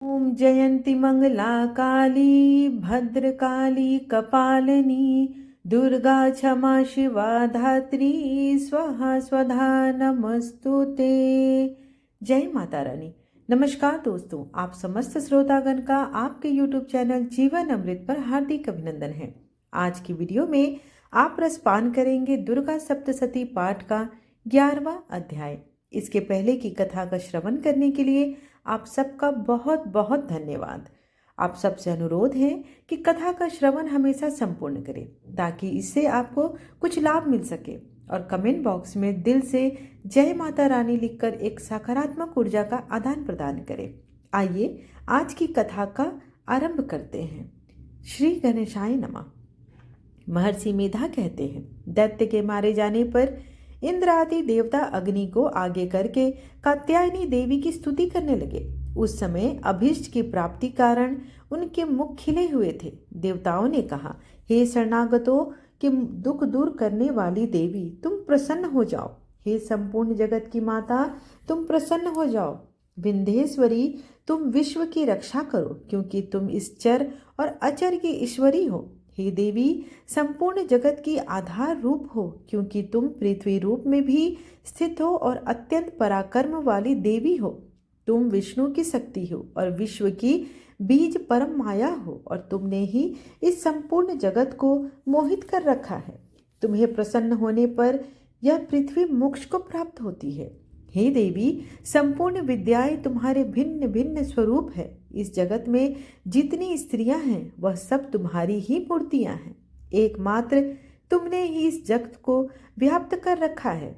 ॐ जयन्ती मङ्गला काली भद्रकाली कपालिनी दुर्गा क्षमा शिवा धात्री स्वाहा स्वधा नमस्तुते। जय माता रानी। नमस्कार दोस्तों, आप समस्त श्रोतागण का आपके YouTube चैनल जीवन अमृत पर हार्दिक अभिनंदन है। आज की वीडियो में आप रसपान करेंगे दुर्गा सप्तशती पाठ का 11वां अध्याय। इसके पहले की कथा का श्रवण करने के लिए आप सबका बहुत बहुत धन्यवाद। आप सबसे अनुरोध है कि कथा का श्रवण हमेशा संपूर्ण करें ताकि इससे आपको कुछ लाभ मिल सके, और कमेंट बॉक्स में दिल से जय माता रानी लिखकर एक सकारात्मक ऊर्जा का आदान प्रदान करें। आइए आज की कथा का आरंभ करते हैं। श्री गणेशाय नमः। महर्षि मेधा कहते हैं, दैत्य के मारे जाने पर इंद्र आदि देवता अग्नि को आगे करके कात्यायनी देवी की स्तुति करने लगे। उस समय अभीष्ट की प्राप्ति कारण उनके मुख खिले हुए थे। देवताओं ने कहा, हे शरणागतों के दुख दूर करने वाली देवी, तुम प्रसन्न हो जाओ। हे संपूर्ण जगत की माता, तुम प्रसन्न हो जाओ। विंध्येश्वरी, तुम विश्व की रक्षा करो, क्योंकि तुम इस चर और अचर की ईश्वरी हो। हे देवी, संपूर्ण जगत की आधार रूप हो, क्योंकि तुम पृथ्वी रूप में भी स्थित हो और अत्यंत पराक्रम वाली देवी हो। तुम विष्णु की शक्ति हो और विश्व की बीज परम माया हो, और तुमने ही इस संपूर्ण जगत को मोहित कर रखा है। तुम्हें प्रसन्न होने पर यह पृथ्वी मोक्ष को प्राप्त होती है। हे देवी, संपूर्ण विद्याएं तुम्हारे भिन्न भिन्न स्वरूप है। इस जगत में जितनी स्त्रियां हैं वह सब तुम्हारी ही मूर्तियां हैं। एकमात्र तुमने ही इस जगत को व्याप्त कर रखा है।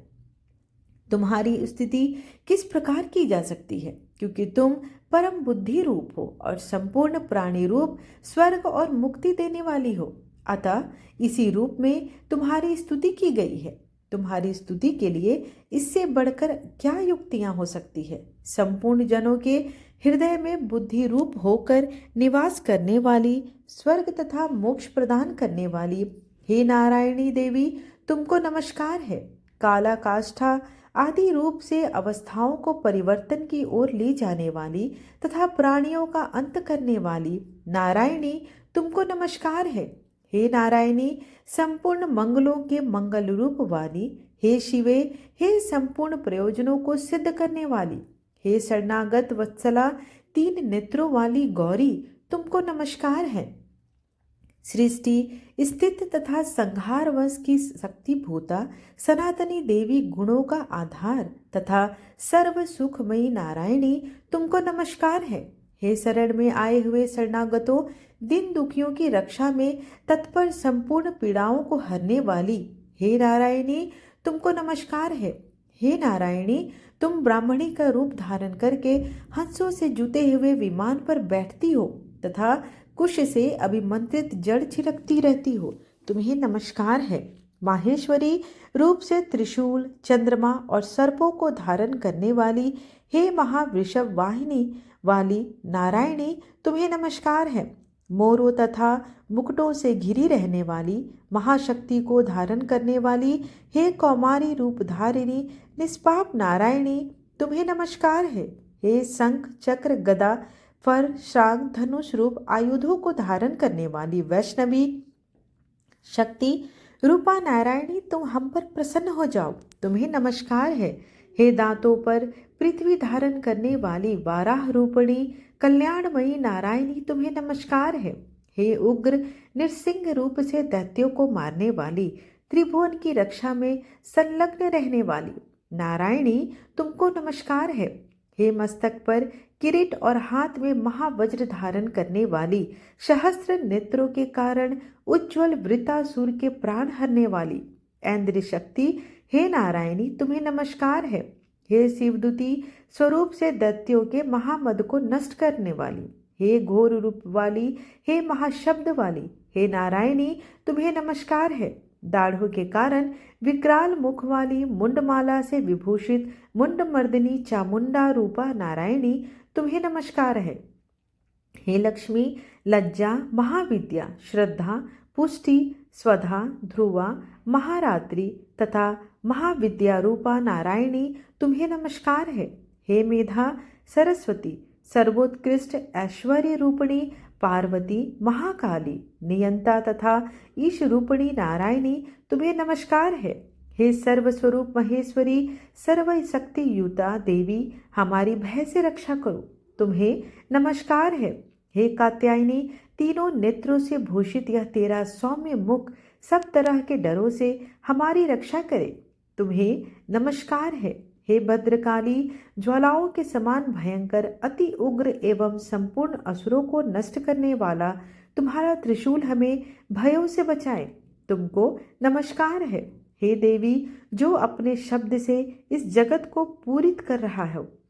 तुम्हारी स्थिति किस प्रकार की जा सकती है, क्योंकि तुम परम बुद्धि रूप हो और संपूर्ण प्राणी रूप स्वर्ग और मुक्ति देने वाली हो। अतः इसी रूप में तुम्हारी स्तुति की गई है। तुम्हारी स्तुति के लिए इससे बढ़कर क्या युक्तियां हो सकती है। संपूर्ण जनों के हृदय में बुद्धि रूप होकर निवास करने वाली, स्वर्ग तथा मोक्ष प्रदान करने वाली, हे नारायणी देवी, तुमको नमस्कार है। काला काष्ठा आदि रूप से अवस्थाओं को परिवर्तन की ओर ले जाने वाली तथा प्राणियों का अंत करने वाली नारायणी, तुमको नमस्कार है। हे नारायणी, संपूर्ण मंगलों के मंगल रूप वाली, हे शिवे, हे संपूर्ण प्रयोजनों को सिद्ध करने वाली, हे शरणागत वत्सला, 3 नेत्रों वाली गौरी, तुमको नमस्कार है। सृष्टि स्थित तथा संहार वश की शक्तिभूता सनातनी देवी, गुणों का आधार तथा सर्व सुखमयी नारायणी, तुमको नमस्कार है। हे शरण में आए हुए शरणागतों, दिन दुखियों की रक्षा में तत्पर, संपूर्ण पीड़ाओं को हरने वाली, हे नारायणी, तुमको नमस्कार है। हे नारायणी, तुम ब्राह्मणी का रूप धारण करके हंसों से जुते हुए विमान पर बैठती हो तथा कुश से अभिमंत्रित जड़ छिड़कती रहती हो, तुम्हें नमस्कार है। माहेश्वरी रूप से त्रिशूल, चंद्रमा और सर्पों को धारण करने वाली, हे महावृषभ वाहिनी वाली नारायणी, तुम्हें नमस्कार है। मोरों तथा मुकुटों से घिरी रहने वाली, महाशक्ति को धारण करने वाली, हे कौमारी रूप धारिणी निष्पाप नारायणी, तुम्हें नमस्कार है। हे शंख चक्र गदा फर शांग धनुष रूप आयुधों को धारण करने वाली वैष्णवी शक्ति रूपा नारायणी, तुम हम पर प्रसन्न हो जाओ, तुम्हें नमस्कार है। हे दांतों पर पृथ्वी धारण करने वाली वाराह रूपिणी कल्याणमयी नारायणी, तुम्हें नमस्कार है। हे उग्र नृसिंह रूप से दैत्यों को मारने वाली, त्रिभुवन की रक्षा में संलग्न रहने वाली नारायणी, तुमको नमस्कार है। हे मस्तक पर किरीट और हाथ में महावज्र धारण करने वाली, सहस्त्र नेत्रों के कारण उज्ज्वल वृतासुर के प्राण हरने वाली ऐन्द्र शक्ति, हे नारायणी, तुम्हें नमस्कार है। हे शिवदूती स्वरूप से दैत्यों के महामद को नष्ट करने वाली, हे घोर रूप वाली, हे महाशब्द वाली, हे नारायणी, तुम्हें नमस्कार है। दाढ़ों के कारण विकराल मुख वाली, मुंडमाला से विभूषित मुंडमर्दिनी चामुंडा रूपा नारायणी, तुम्हें नमस्कार है। हे लक्ष्मी, लज्जा, महाविद्या, श्रद्धा, पुष्टि, स्वधा, ध्रुवा, महारात्रि तथा महाविद्या रूपा नारायणी, तुम्हें नमस्कार है। हे मेधा, सरस्वती, सर्वोत्कृष्ट ऐश्वर्य रूपिणी पार्वती महाकाली, नियंता तथा ईश रूपिणी नारायणी, तुम्हें नमस्कार है। हे सर्वस्वरूप महेश्वरी, सर्वशक्ति युता देवी, हमारी भय से रक्षा करो, तुम्हें नमस्कार है। हे कात्यायनी, तीनों नेत्रों से भूषित यह तेरा सौम्य मुख सब तरह के डरों से हमारी रक्षा करे, तुम्हें नमस्कार है। हे भद्रकाली, ज्वालाओं के समान भयंकर, अति उग्र एवं संपूर्ण असुरों को नष्ट करने वाला तुम्हारा त्रिशूल हमें भयों से बचाए, तुमको नमस्कार है। हे देवी, जो अपने शब्द से इस जगत को पूरित कर रहा है,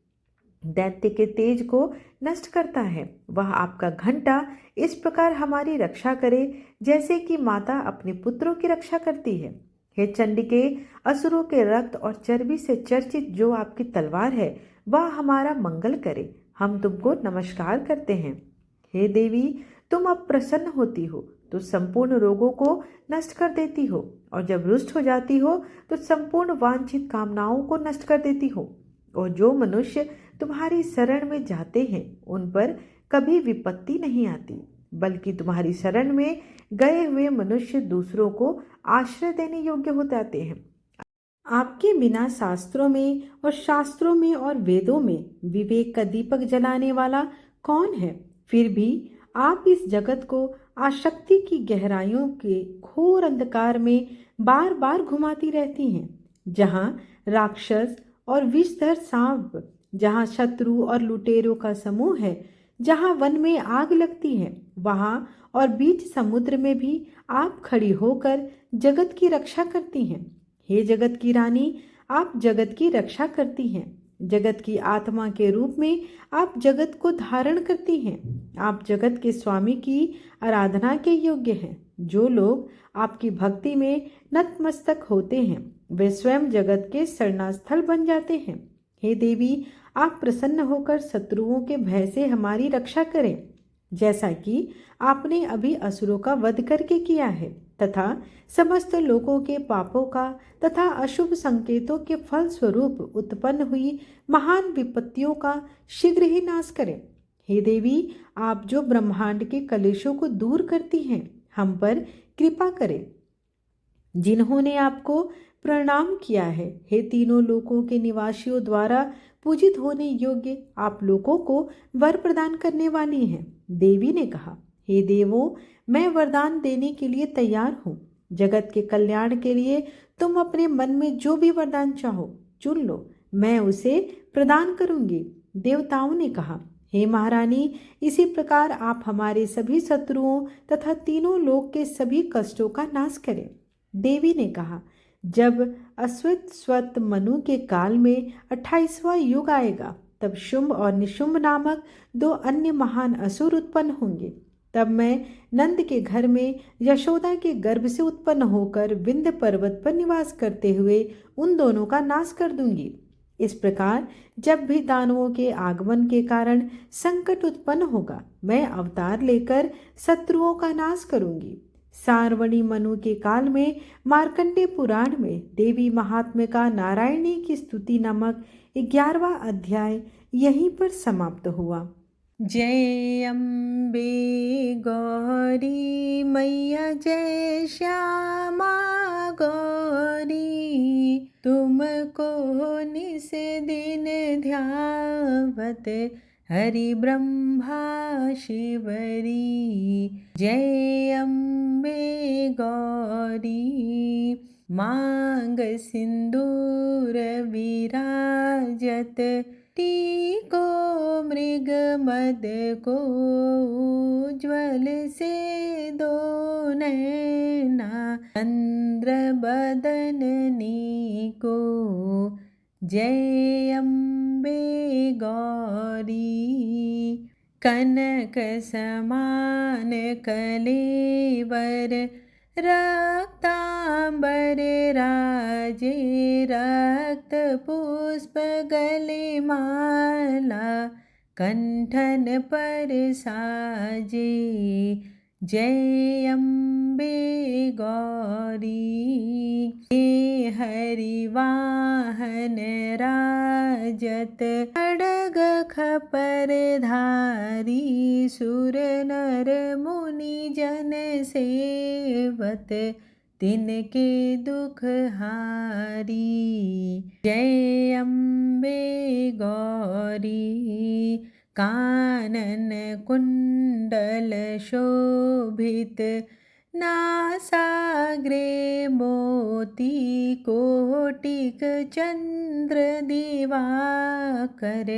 दैत्य के तेज को नष्ट करता है, वह आपका घंटा इस प्रकार हमारी रक्षा करे जैसे कि माता अपने पुत्रों की रक्षा करती है। हे चंडिके, असुरों के रक्त और चर्बी से चर्चित जो आपकी तलवार है वह हमारा मंगल करे, हम तुमको नमस्कार करते हैं। हे देवी, तुम अब प्रसन्न होती हो तो संपूर्ण रोगों को नष्ट कर देती हो, और जब रुष्ट हो जाती हो तो संपूर्ण वांछित कामनाओं को नष्ट कर देती हो। और जो मनुष्य तुम्हारी शरण में जाते हैं उन पर कभी विपत्ति नहीं आती, बल्कि तुम्हारी शरण में गए हुए मनुष्य दूसरों को आश्रय देने योग्य हो जाते हैं। आपके बिना शास्त्रों में और शास्त्रों में और वेदों में विवेक का दीपक जलाने वाला कौन है? फिर भी आप इस जगत को आसक्ति की गहराइयों के घोर अंधकार में बार बार घुमाती रहती हैं, जहाँ राक्षस और विषधर सांप, जहाँ शत्रु और लुटेरों का समूह है, जहाँ वन में आग लगती है, वहाँ और बीच समुद्र में भी आप खड़ी होकर जगत की रक्षा करती हैं। हे जगत की रानी, आप जगत की रक्षा करती हैं। जगत की आत्मा के रूप में आप जगत को धारण करती हैं। आप जगत के स्वामी की आराधना के योग्य हैं। जो लोग आपकी भक्ति में नतमस्तक होते हैं वे स्वयं जगत के शरणास्थल बन जाते हैं। हे देवी, आप प्रसन्न होकर शत्रुओं के भय से हमारी रक्षा करें, जैसा कि आपने अभी असुरों का वध करके किया है, तथा समस्त लोगों के पापों का तथा अशुभ संकेतों के फल स्वरूप उत्पन्न हुई महान विपत्तियों का शीघ्र ही नाश करें। हे देवी, आप जो ब्रह्मांड के कलेशों को दूर करती हैं, हम पर कृपा करें। जिन्होंने आपको प्रणाम किया है, हे तीनों लोकों के निवासियों द्वारा पूजित होने योग्य आप लोगों को वर प्रदान करने वाली हैं। देवी ने कहा, हे देवों, मैं वरदान देने के लिए तैयार हूँ। जगत के कल्याण के लिए तुम अपने मन में जो भी वरदान चाहो चुन लो, मैं उसे प्रदान करूंगी। देवताओं ने कहा, हे महारानी, इसी प्रकार आप हमारे सभी शत्रुओं तथा तीनों लोक के सभी कष्टों का नाश करें। देवी ने कहा, जब अश्वत मनु के काल में 28वां युग आएगा, तब शुंभ और निशुंभ नामक 2 अन्य महान असुर उत्पन्न होंगे। तब मैं नंद के घर में यशोदा के गर्भ से उत्पन्न होकर विंध्य पर्वत पर निवास करते हुए उन दोनों का नाश कर दूंगी। इस प्रकार जब भी दानवों के आगमन के कारण संकट उत्पन्न होगा, मैं अवतार लेकर शत्रुओं का नाश करूंगी। सारवणी मनु के काल में मार्कंडे पुराण में देवी महात्म्य का नारायणी की स्तुति नामक 11वां अध्याय यहीं पर समाप्त हुआ। जय अम्बे गौरी मैया, जय श्यामा गौरी, तुमको निस दिन ध्यावत हरि ब्रह्मा शिवरी। जय अम्बे गौरी, मांग सिंदूर विराजत, टीको मृग मद को, उज्ज्वल से दो नैना, चंद्र बदननी को। जय अम्बे गौरी, कनक समान कलेवर, रक्तांबर राजे, रक्त पुष्प गले माला, कंठन पर साजे। जय अम्बे गौरी। हे हरिवाहन राजत खड्ग खपर धारी, सुर नर मुनि जन सेवत तिनके दुख हारी। जय अम्बे गौरी। कानन कुंडल शोभित, नासाग्रे मोती कोटिक चंद्र दिवाकर,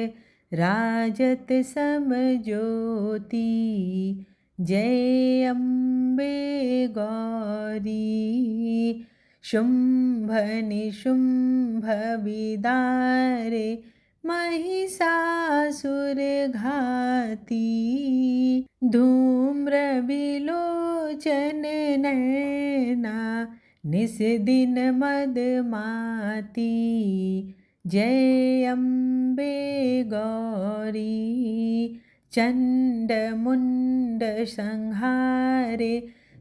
राजत समज्योति। जय अम्बे गौरी। शुंभ निशुंभ विदारे, महिषासुर घाती। धूम्र विलोचन नैना, निस दिन मदमाती। जय अम्बे गौरी। चंड मुंड संहारे,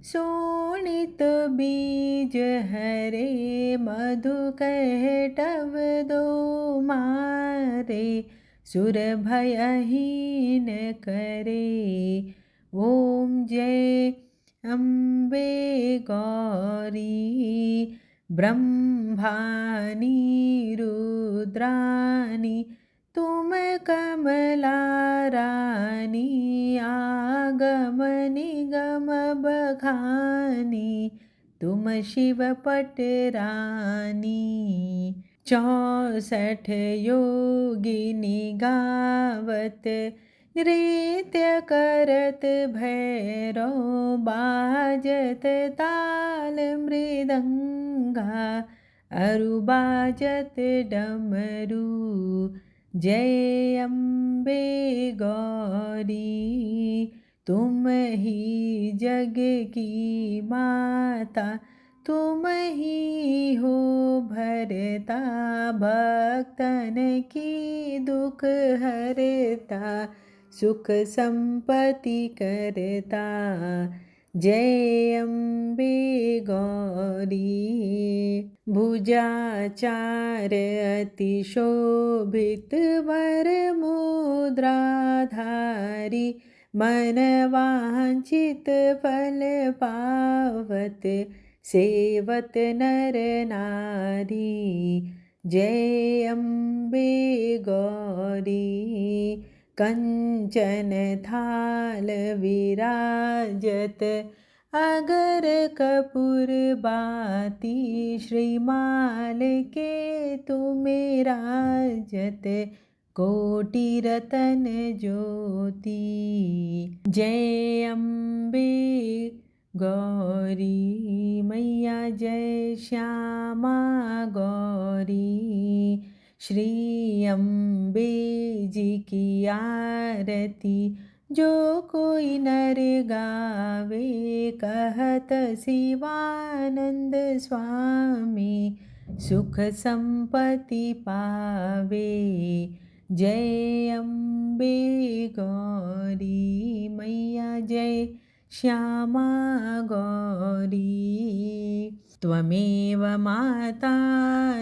शोणित बीज हरे, मधु कैटव दो मारे, सुर भयहीन करे। ओम जय अम्बे गौरी। ब्रह्मानी रुद्रानी, तुम कमला रानी। आगम निगम बखानी, तुम शिव पटरानी। 64 योगिनी गावत, नृत्य करत भैरव। बाजत ताल मृदंगा, अरु बाजत डमरू। जय अम्बे गौरी। तुम ही जग की माता, तुम ही हो भरता। भक्तन की दुख हरता, सुख संपत्ति करता। जय अम्बे गौरी। भुजाचार अति शोभित, वर मुद्राधारी। मन वांछित फल पावत, सेवत नर नारी। जय अम्बे गौरी। कंचन थाल विराजत, अगर कपूर बाती। श्रीमाल के तुम राजत, कोटि रतन ज्योति। जय अम्बे गौरी मैया। जय श्यामा गौरी। श्री अम्बे जी की आरती, जो कोई नर गावे। कहत शिवानंद स्वामी, सुख संपत्ति पावे। जय अम्बे गौरी मैया। जय श्यामा गौरी। त्वमेव माता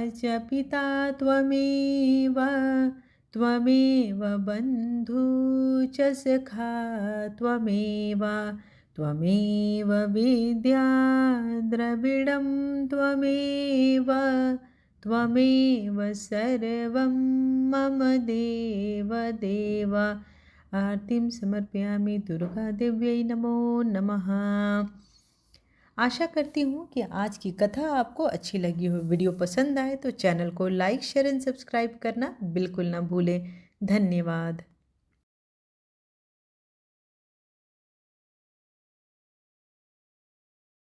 च पिता, त्वमेव बन्धु च सखा। त्वमेव विद्या द्रविडं, त्वमेव सर्वं मम देव देव। आरतीं समर्पयामि दुर्गा देव्यै नमो नमः। आशा करती हूँ कि आज की कथा आपको अच्छी लगी हो। वीडियो पसंद आए तो चैनल को लाइक शेयर एंड सब्सक्राइब करना बिल्कुल ना भूलें। धन्यवाद।